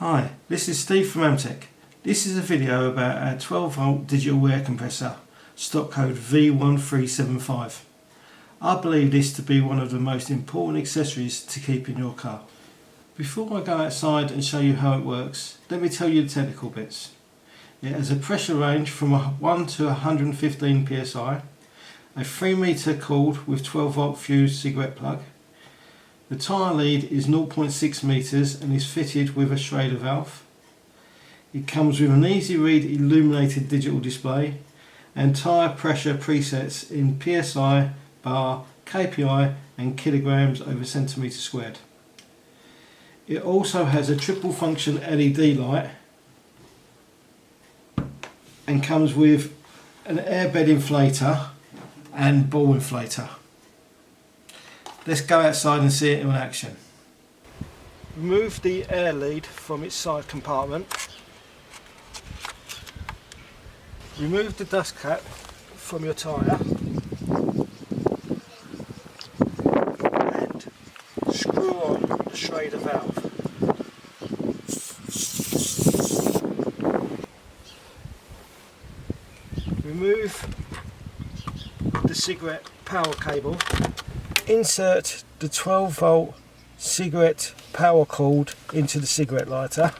Hi, this is Steve from Amtech. This is a video about our 12 volt digital air compressor, stock code V1375. I believe this to be one of the most important accessories to keep in your car. Before I go outside and show you how it works, let me tell you the technical bits. It has a pressure range from 1 to 115 psi, a 3 metre cord with 12 volt fused cigarette plug. The tyre lead is 0.6 metres and is fitted with a Schrader valve. It comes with an easy read illuminated digital display and tyre pressure presets in PSI, bar, KPI and kilograms over centimetre squared. It also has a triple function LED light and comes with an airbed inflator and ball inflator. Let's go outside and see it in action. Remove the air lead from its side compartment. Remove the dust cap from your tyre and screw on the Schrader valve. Remove the cigarette power cable. Insert the 12 volt cigarette power cord into the cigarette lighter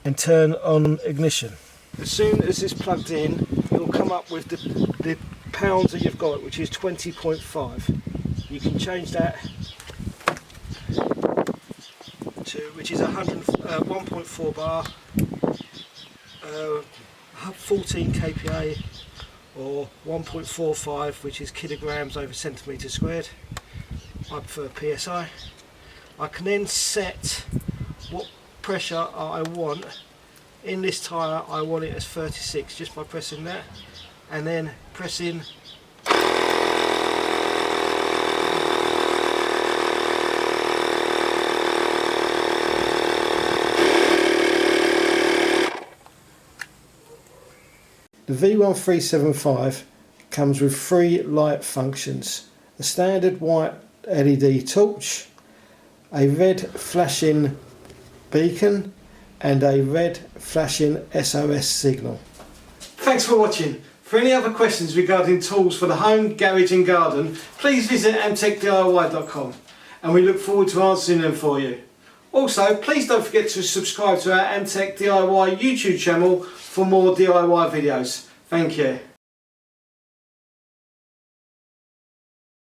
and turn on ignition. As soon as it's plugged in, it will come up with the pounds that you've got, which is 20.5. You can change that to, which is 1.4 bar, 14 kPa, or 1.45, which is kilograms over centimetre squared. I prefer PSI. I can then set what pressure I want. In this tyre I want it as 36 just by pressing that, and then pressing The V1375 comes with 3 light functions: a standard white LED torch, a red flashing beacon and a red flashing SOS signal. Thanks for watching. For any other questions regarding tools for the home, garage and garden, please visit amtechdiy.com and we look forward to answering them for you. Also, please don't forget to subscribe to our Amtech DIY YouTube channel for more DIY videos. Thank you.